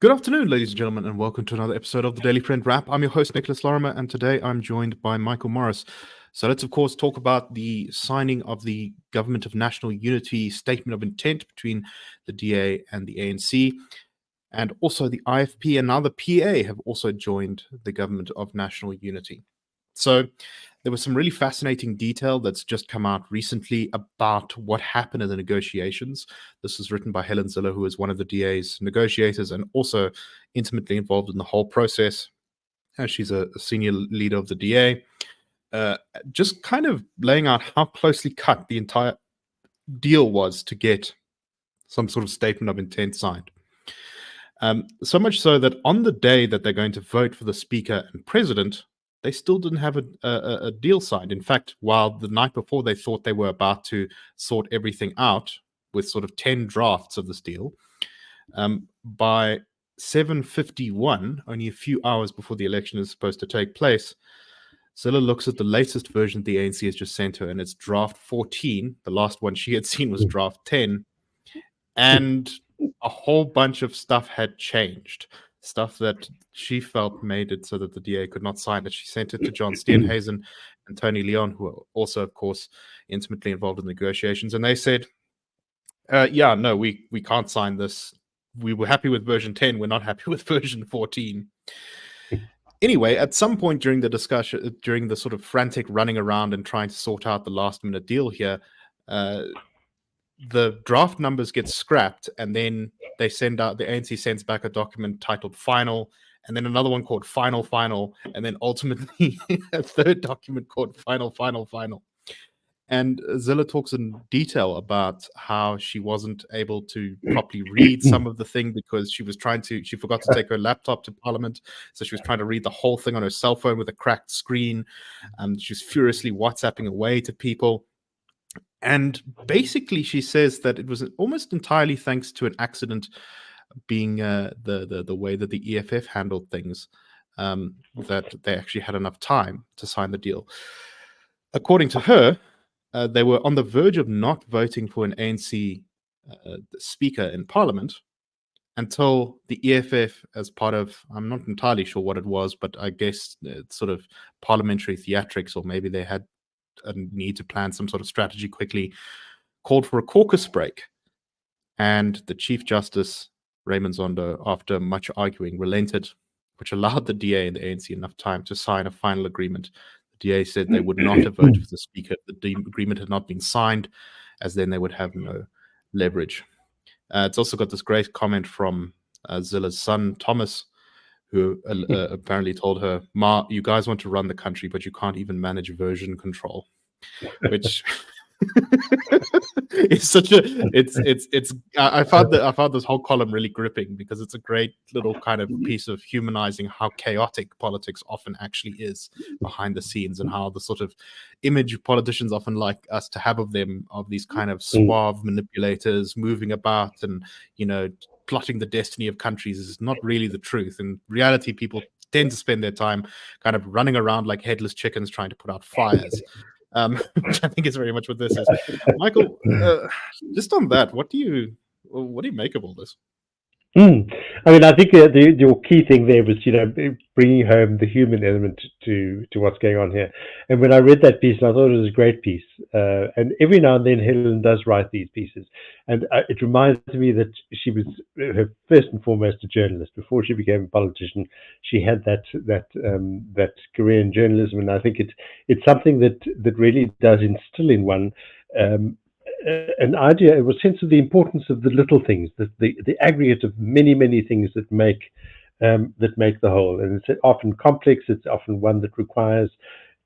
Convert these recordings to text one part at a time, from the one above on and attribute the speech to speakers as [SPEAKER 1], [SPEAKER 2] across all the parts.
[SPEAKER 1] Good afternoon, ladies and gentlemen, and welcome to another episode of the Daily Print Wrap. I'm your host, Nicholas Lorimer, and today I'm joined by Michael Morris. So let's, of course, talk about the signing of the Government of National Unity Statement of Intent between the DA and the ANC, and also the IFP and now the PA have also joined the Government of National Unity. So there was some really fascinating detail that's just come out recently about what happened in the negotiations. This was written by Helen Zille, who is one of the DA's negotiators and also intimately involved in the whole process. She's a senior leader of the DA. Just kind of laying out how closely cut the entire deal was to get some sort of statement of intent signed. So much so that on the day that they're going to vote for the Speaker and President, they still didn't have a deal signed. In fact, while the night before they thought they were about to sort everything out with sort of 10 drafts of this deal, by 7:51, only a few hours before the election is supposed to take place, Zille looks at the latest version the ANC has just sent her, and it's draft 14. The last one she had seen was draft 10. And a whole bunch of stuff had changed. Stuff that she felt made it so that the DA could not sign it. She sent it to John Steenhuisen and Tony Leon, who are also, of course, intimately involved in the negotiations. And they said, no, we can't sign this. We were happy with version 10. We're not happy with version 14. Anyway, at some point during the discussion, during the sort of frantic running around and trying to sort out the last minute deal here, the draft numbers get scrapped, and then the ANC sends back a document titled Final, and then another one called Final, and then ultimately a third document called Final. And Zille talks in detail about how she wasn't able to properly read some of the thing because she forgot to take her laptop to Parliament. So she was trying to read the whole thing on her cell phone with a cracked screen. She was furiously WhatsApping away to people. And basically, she says that it was almost entirely thanks to an accident, being the way that the EFF handled things, that they actually had enough time to sign the deal. According to her, they were on the verge of not voting for an ANC speaker in Parliament until the EFF, as part of, I'm not entirely sure what it was, but I guess it's sort of parliamentary theatrics, or maybe they had a need to plan some sort of strategy quickly, called for a caucus break. And the Chief Justice, Raymond Zondo, after much arguing, relented, which allowed the DA and the ANC enough time to sign a final agreement. The DA said they would not have voted for the Speaker if the agreement had not been signed, as then they would have no leverage. It's also got this great comment from Zille's son, Thomas, who apparently told her, "Ma, you guys want to run the country, but you can't even manage version control," which is such a I found this whole column really gripping, because it's a great little kind of piece of humanizing how chaotic politics often actually is behind the scenes, and how the sort of image politicians often like us to have of them, of these kind of suave manipulators moving about and, plotting the destiny of countries, is not really the truth. In reality, people tend to spend their time kind of running around like headless chickens trying to put out fires, which I think is very much what this is. Michael, just on that, what do you make of all this?
[SPEAKER 2] I mean, I think your key thing there was, bringing home the human element to what's going on here. And when I read that piece, I thought it was a great piece. And every now and then, Helen does write these pieces, and it reminds me that she was first and foremost a journalist. Before she became a politician, she had that career in journalism, and I think it's something that really does instill in one an idea, a sense of the importance of the little things, the aggregate of many things that make the whole. And it's often complex. It's often one that requires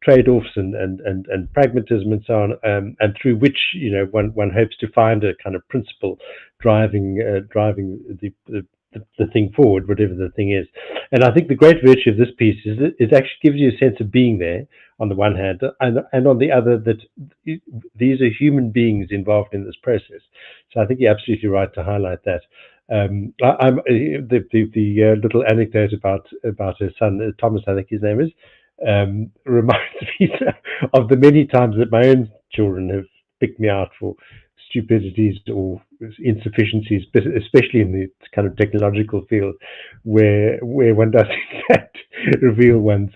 [SPEAKER 2] trade-offs and pragmatism and so on, and through which one hopes to find a kind of principle driving the thing forward, whatever the thing is. And I think the great virtue of this piece is that it actually gives you a sense of being there on the one hand, and on the other, that these are human beings involved in this process. So I think you're absolutely right to highlight that. The little anecdote about her son, Thomas, I think his name is, reminds me of the many times that my own children have picked me out for stupidities or insufficiencies, especially in the kind of technological field, where one does in fact reveal one's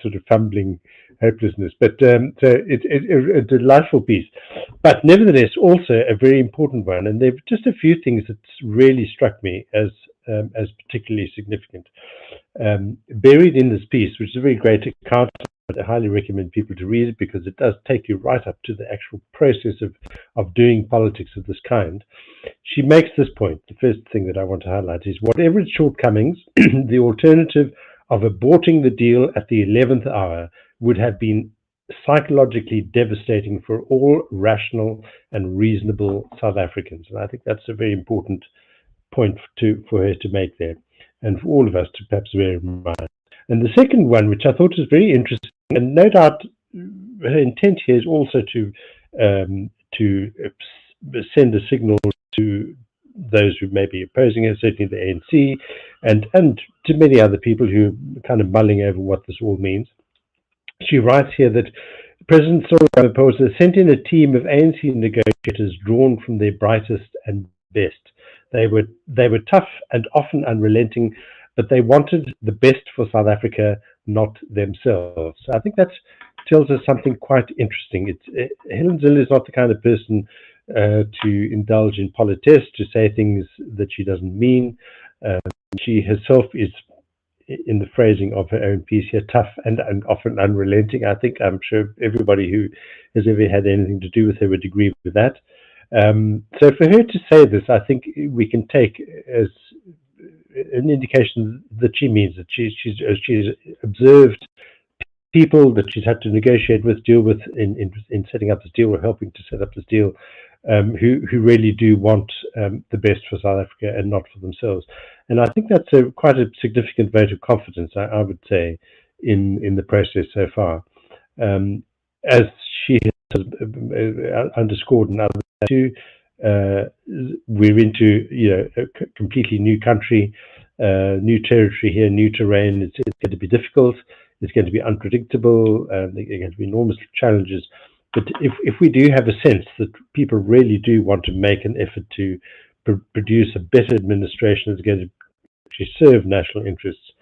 [SPEAKER 2] sort of fumbling hopelessness. But so it's a delightful piece, but nevertheless also a very important one. And there are just a few things that really struck me as particularly significant. Buried in this piece, which is a very great account, I highly recommend people to read it because it does take you right up to the actual process of doing politics of this kind. She makes this point. The first thing that I want to highlight is whatever its shortcomings, the alternative of aborting the deal at the 11th hour would have been psychologically devastating for all rational and reasonable South Africans. And I think that's a very important point for her to make there, and for all of us to perhaps bear in mind. And the second one, which I thought was very interesting, and no doubt her intent here is also to send a signal to those who may be opposing her, certainly the ANC, and to many other people who are kind of mulling over what this all means. She writes here that President Cyril Ramaphosa sent in a team of ANC negotiators drawn from their brightest and best. They were tough and often unrelenting, but they wanted the best for South Africa, not themselves. So I think that tells us something quite interesting. Helen Zille is not the kind of person to indulge in politesse, to say things that she doesn't mean. She herself is, in the phrasing of her own piece here, tough and often unrelenting. I'm sure everybody who has ever had anything to do with her would agree with that. So for her to say this, I think we can take as an indication that she means that she's observed people that she's had to negotiate with, deal with in setting up this deal, or helping to set up this deal, who really do want the best for South Africa and not for themselves. And I think that's quite a significant vote of confidence, I would say, in the process so far. As she has underscored in other too, we're into a completely new country, new territory here, new terrain. It's going to be difficult. It's going to be unpredictable. There are going to be enormous challenges. But if we do have a sense that people really do want to make an effort to produce a better administration that's going to actually serve national interests,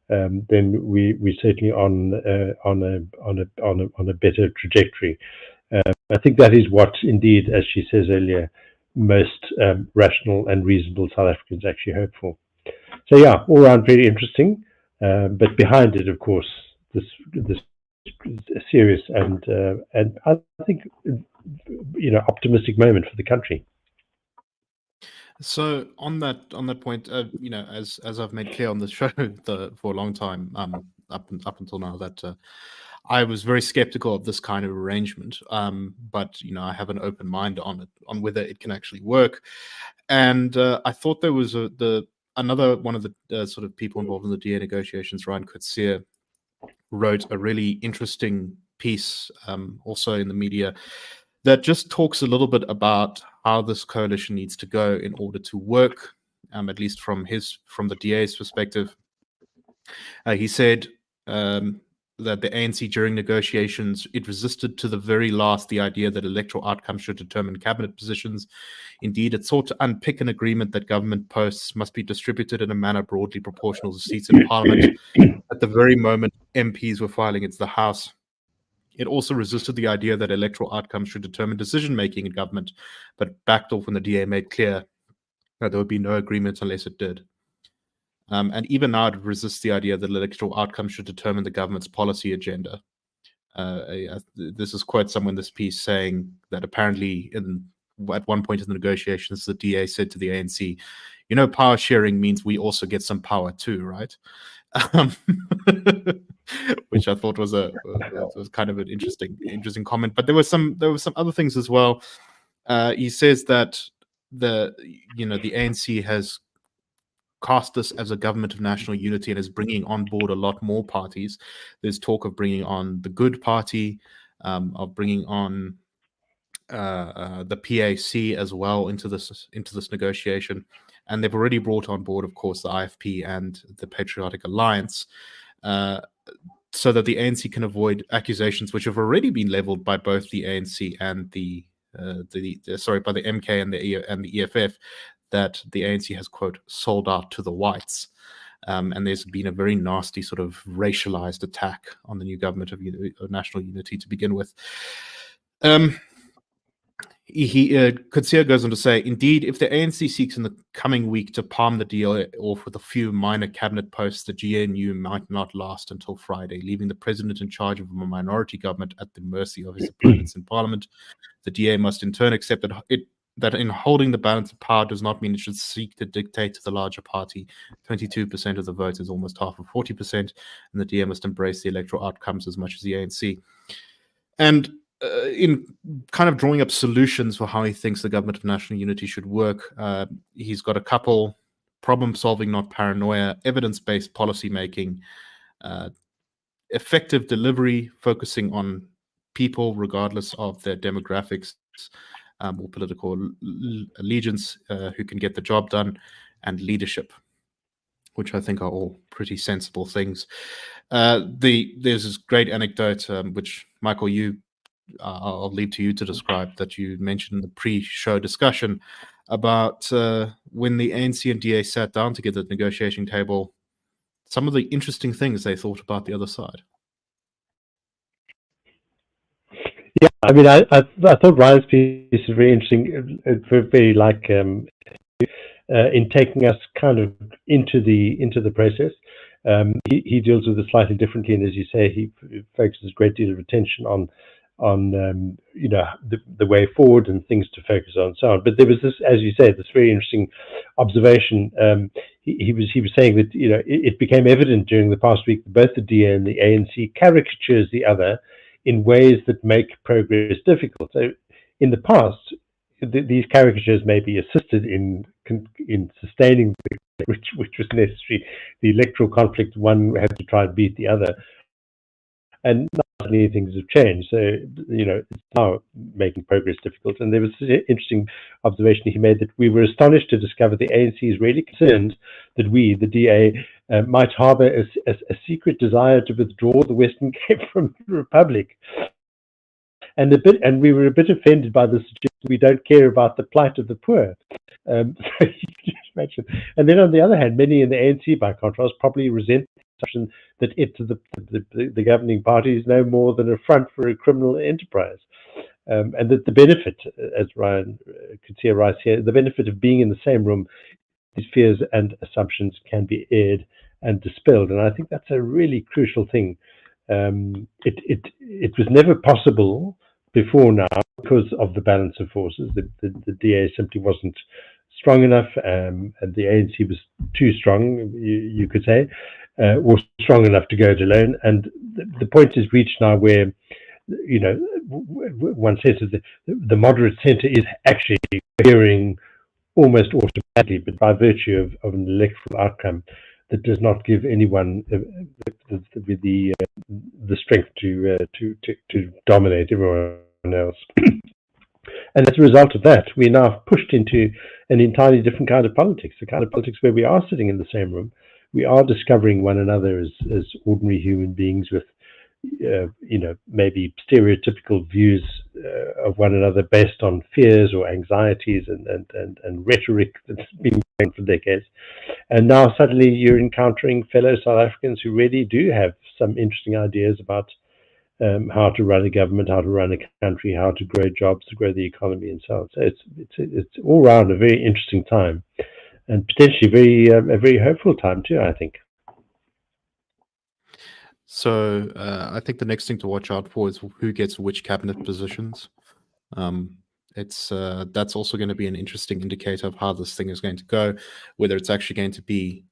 [SPEAKER 2] then we're certainly on a better trajectory. I think that is what, indeed, as she says earlier, most rational and reasonable South Africans actually hope for. So yeah, all around very interesting, but behind it, of course, this serious and I think optimistic moment for the country.
[SPEAKER 1] So on that point, as I've made clear on the show for a long time, up until now, that I was very skeptical of this kind of arrangement, but I have an open mind on whether it can actually work. And I thought there was another one of the sort of people involved in the DA negotiations, Ryan Coetzee, wrote a really interesting piece, also in the media, that just talks a little bit about how this coalition needs to go in order to work, at least from the DA's perspective. He said that the ANC during negotiations, it resisted to the very last the idea that electoral outcomes should determine cabinet positions. Indeed, it sought to unpick an agreement that government posts must be distributed in a manner broadly proportional to seats in parliament at the very moment MPs were filing into the House. It also resisted the idea that electoral outcomes should determine decision-making in government, but backed off when the DA made clear that there would be no agreement unless it did. And even now, it resists the idea that electoral outcomes should determine the government's policy agenda. This is quite someone in this piece saying that apparently at one point in the negotiations, the DA said to the ANC, power sharing means we also get some power too, right? Which I thought was kind of an interesting comment. But there were some other things as well. He says that the ANC has cast this as a government of national unity and is bringing on board a lot more parties. There's talk of bringing on the Good Party, of bringing on the PAC as well into this negotiation, and they've already brought on board, of course, the IFP and the Patriotic Alliance, so that the ANC can avoid accusations which have already been leveled by both the ANC and the by the MK and the EFF, that the ANC has, quote, sold out to the whites. And there's been a very nasty sort of racialized attack on the new government of national unity to begin with. Coetzee goes on to say, indeed, if the ANC seeks in the coming week to palm the deal off with a few minor cabinet posts, the GNU might not last until Friday, leaving the president in charge of a minority government at the mercy of his opponents in parliament. The DA must in turn accept that in holding the balance of power does not mean it should seek to dictate to the larger party. 22% of the vote is almost half of 40%, and the DA must embrace the electoral outcomes as much as the ANC. And in kind of drawing up solutions for how he thinks the government of national unity should work, he's got a couple: problem solving, not paranoia; evidence-based policy making; effective delivery, focusing on people regardless of their demographics or political allegiance, who can get the job done; and leadership, which I think are all pretty sensible things. There's this great anecdote, which, Michael, I'll leave to you to describe, that you mentioned in the pre-show discussion about when the ANC and DA sat down together at the negotiating table, some of the interesting things they thought about the other side.
[SPEAKER 2] Yeah, I mean, I thought Ryan's piece is very interesting, very like in taking us kind of into the process. He deals with it slightly differently, and as you say, he focuses a great deal of attention on the way forward and things to focus on and so on. But there was this, as you say, this very interesting observation. He was saying that it became evident during the past week that both the DA and the ANC caricatures the other in ways that make progress difficult. So in the past, these caricatures may be assisted in sustaining which was necessary. The electoral conflict, one had to try and beat the other. And not many things have changed. So, it's now making progress difficult. And there was an interesting observation he made that we were astonished to discover the ANC is really concerned that we, the DA, might harbor a secret desire to withdraw the Western Cape from the Republic. And we were a bit offended by this suggestion we don't care about the plight of the poor. So you can just imagine. And then on the other hand, many in the ANC, by contrast, probably resent that it to the governing party is no more than a front for a criminal enterprise, and that the benefit, as Ryan Coetzee writes here, the benefit of being in the same room, these fears and assumptions can be aired and dispelled, and I think that's a really crucial thing. It was never possible before now because of the balance of forces. The DA simply wasn't strong enough, and the ANC was too strong, you could say, or strong enough to go it alone. And the point is reached now where, one says that the moderate centre is actually cohering almost automatically, but by virtue of an electoral outcome that does not give anyone the strength to dominate everyone else. And as a result of that, we're now pushed into an entirely different kind of politics, the kind of politics where we are sitting in the same room. We are discovering one another as ordinary human beings with, maybe stereotypical views of one another based on fears or anxieties and rhetoric that's been going for decades. And now suddenly you're encountering fellow South Africans who really do have some interesting ideas about how to run a government, how to run a country, how to grow jobs, to grow the economy, and so on. So it's all around a very interesting time, and potentially a very hopeful time too, I think.
[SPEAKER 1] So I think the next thing to watch out for is who gets which cabinet positions. That's also going to be an interesting indicator of how this thing is going to go, whether it's actually going to be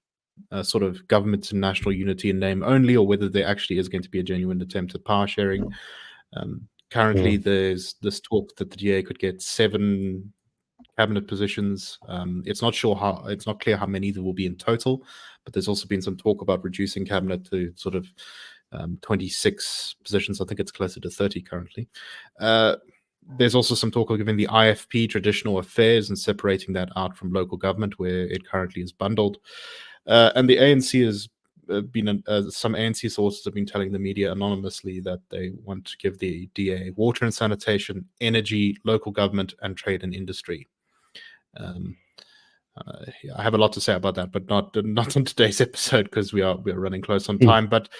[SPEAKER 1] a sort of government and national unity in name only, or whether there actually is going to be a genuine attempt at power sharing. Currently, there's this talk that the DA could get 7 cabinet positions. It's not clear how many there will be in total, but there's also been some talk about reducing cabinet to sort of 26 positions. I think it's closer to 30 currently. There's also some talk of giving the IFP traditional affairs and separating that out from local government, where it currently is bundled. And the ANC is some ANC sources have been telling the media anonymously that they want to give the DA water and sanitation, energy, local government, and trade and industry. Yeah, I have a lot to say about that, but not on today's episode because we are running close on time. But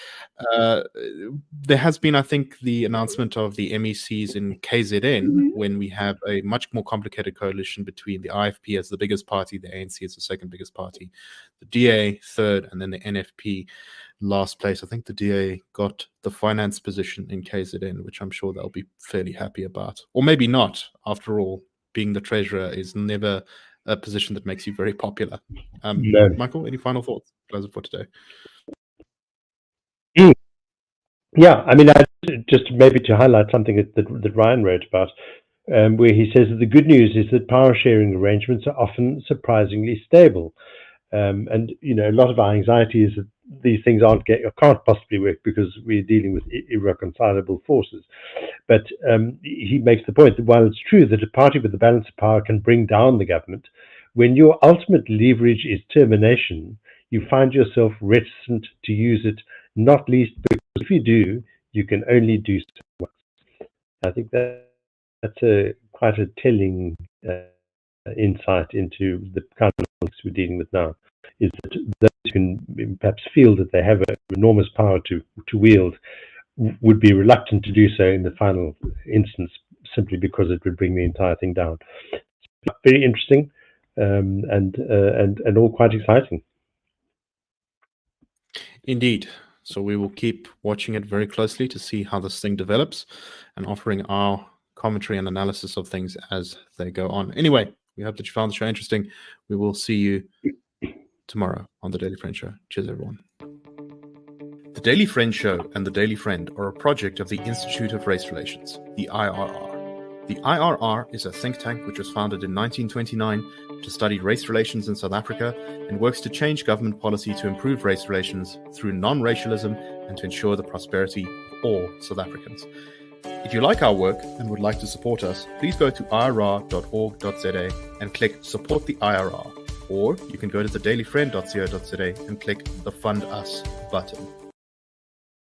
[SPEAKER 1] there has been, I think, the announcement of the MECs in KZN when we have a much more complicated coalition between the IFP as the biggest party, the ANC as the second biggest party, the DA third, and then the NFP last place. I think the DA got the finance position in KZN, which I'm sure they'll be fairly happy about, or maybe not. After all, being the treasurer is never a position that makes you very popular.
[SPEAKER 2] No.
[SPEAKER 1] Michael, any final thoughts? Close it for today.
[SPEAKER 2] Yeah, I mean, just maybe to highlight something that Ryan wrote about, where he says that the good news is that power sharing arrangements are often surprisingly stable. And, you know, a lot of our anxiety is that these things can't possibly work because we're dealing with irreconcilable forces. But he makes the point that while it's true that a party with the balance of power can bring down the government, when your ultimate leverage is termination, you find yourself reticent to use it, not least because if you do, you can only do so once. I think that's quite a telling insight into the kind of politics we're dealing with now, is that those who can perhaps feel that they have an enormous power to wield would be reluctant to do so in the final instance, simply because it would bring the entire thing down. Very interesting, and all quite exciting.
[SPEAKER 1] Indeed. So we will keep watching it very closely to see how this thing develops and offering our commentary and analysis of things as they go on. Anyway, we hope that you found the show interesting. We will see you tomorrow on The Daily Friend Show. Cheers, everyone. The Daily Friend Show and The Daily Friend are a project of the Institute of Race Relations, the IRR. The IRR is a think tank which was founded in 1929 to study race relations in South Africa and works to change government policy to improve race relations through non-racialism and to ensure the prosperity of all South Africans. If you like our work and would like to support us, please go to irr.org.za and click Support the IRR. Or you can go to thedailyfriend.co.za and click the Fund Us button.